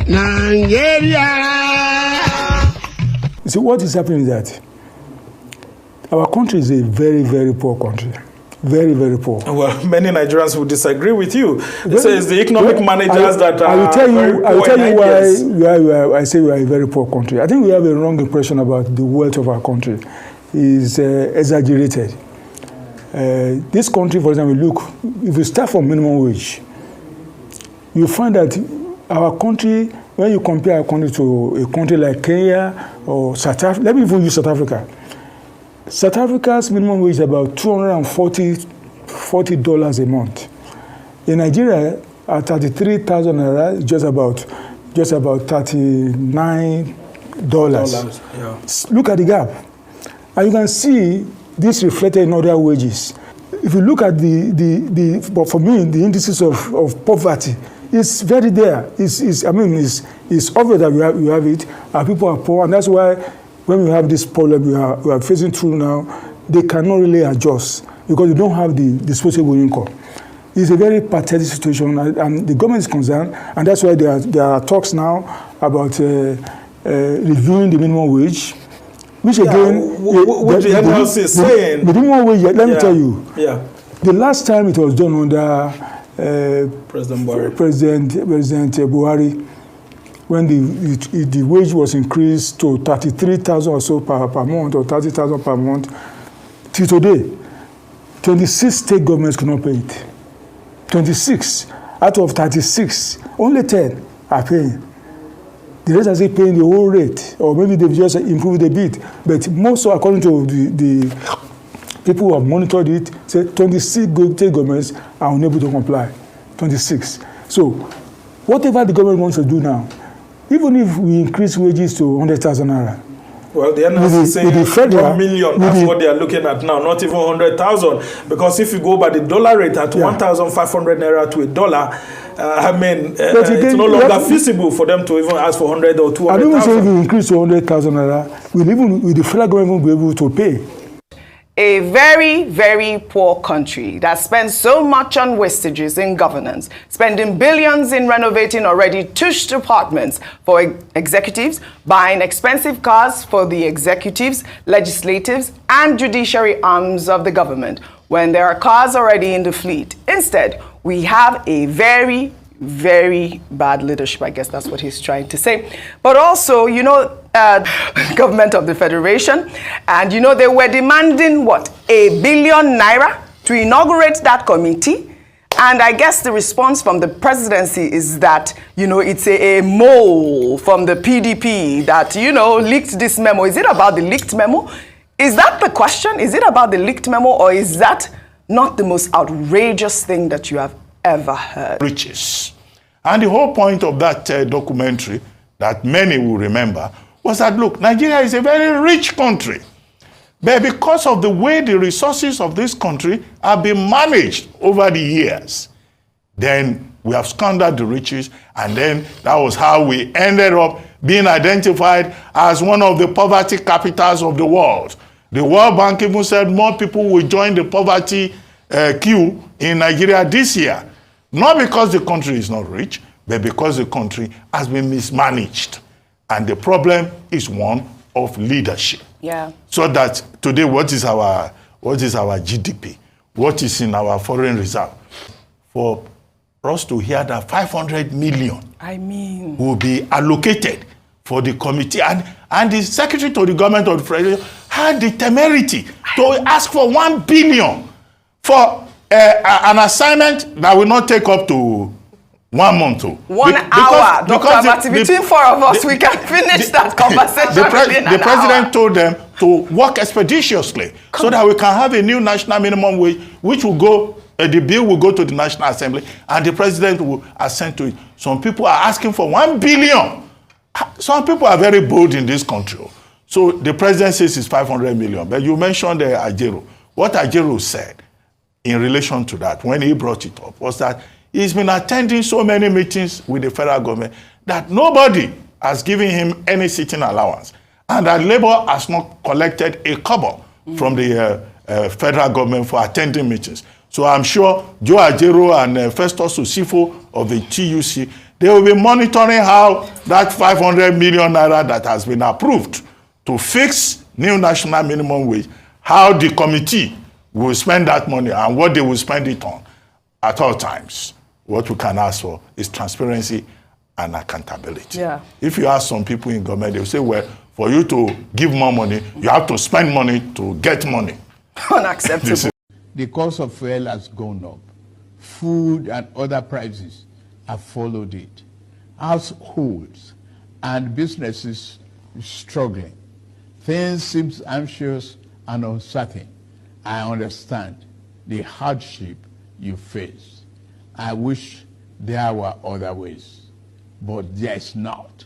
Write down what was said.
Nigeria. See, what is happening is that our country is a very, very poor country. Very, very poor. Well, many Nigerians will disagree with you. They say it's the economic managers that are I will tell you why I say we are a very poor country. I think we have a wrong impression about the wealth of our country. It's exaggerated. This country, for example, look, if you start from minimum wage, you find that our country, when you compare our country to a country like Kenya or South Africa, let me even use South Africa. South Africa's minimum wage is about $240 a month. In Nigeria, at 33,000 naira, just about $39. Yeah. Look at the gap, and you can see this reflected in other wages. If you look at but for me, the indices of poverty, it's very there. It's obvious that we have it, and people are poor, and that's why when we have this problem we are facing through now, they cannot really adjust because they don't have the disposable income. It's a very pathetic situation, and the government is concerned, and that's why there are talks now about reviewing the minimum wage, which again, what the NLC is saying. The minimum wage, let me tell you, the last time it was done under President Buhari. President Buhari, when the wage was increased to 33,000 or so per month, or 30,000 per month, till today, 26 state governments could not pay it. 26 out of 36, only 10 are paying. The rest are still paying the whole rate, or maybe they've just improved a bit. But most, according to the people who have monitored it, say 26 state governments are unable to comply. 26. So, whatever the government wants to do now, even if we increase wages to 100,000 naira. Well, the NLC is saying 1 million. That's what they are looking at now, not even 100,000. Because if you go by the dollar rate at 1,500 naira to $1, it's no longer feasible for them to even ask for 100 or 200,000. I don't even say if we increase to 100,000 naira, will the federal government be able to pay? A very, very poor country that spends so much on wastages in governance, spending billions in renovating already tush departments for executives, buying expensive cars for the executives, legislatives, and judiciary arms of the government, when there are cars already in the fleet. Instead, we have a very, very bad leadership. I guess that's what he's trying to say. But also, government of the Federation, and they were demanding what, 1 billion naira to inaugurate that committee. And I guess the response from the presidency is that it's a mole from the PDP that leaked this memo. Is it about the leaked memo? Is that the question? Is it about the leaked memo, or is that not the most outrageous thing that you have ever heard? Riches. And the whole point of that documentary that many will remember was that, look, Nigeria is a very rich country. But because of the way the resources of this country have been managed over the years, then we have squandered the riches, and then that was how we ended up being identified as one of the poverty capitals of the world. The World Bank even said more people will join the poverty queue in Nigeria this year. Not because the country is not rich, but because the country has been mismanaged. And the problem is one of leadership. Yeah. So that today, what is our GDP? What is in our foreign reserve? For us to hear that 500 million will be allocated for the committee, and the secretary to the government of the Federation had the temerity to ask for 1 billion for an assignment that will not take up to 1 month. 1 hour. Dr. Between four of us, we can finish that conversation. The president told them to work expeditiously so that we can have a new national minimum wage, which will go, the bill will go to the National Assembly, and the president will assent to it. Some people are asking for 1 billion. Some people are very bold in this country. So the president says it's 500 million. But you mentioned Ajero. What Ajero said in relation to that, when he brought it up, was that he's been attending so many meetings with the federal government that nobody has given him any sitting allowance, and that Labour has not collected a kobo from the federal government for attending meetings. So I'm sure Joe Ajero and Festus Osifo of the TUC, They will be monitoring how that 500 million naira that has been approved to fix new national minimum wage, how the committee will spend that money and what they will spend it on at all times. What we can ask for is transparency and accountability. Yeah. If you ask some people in government, they will say, well, for you to give more money, you have to spend money to get money. Unacceptable. The cost of fuel has gone up. Food and other prices have followed it. Households and businesses struggling. Things seem anxious and uncertain. I understand the hardship you face. I wish there were other ways, but there is not.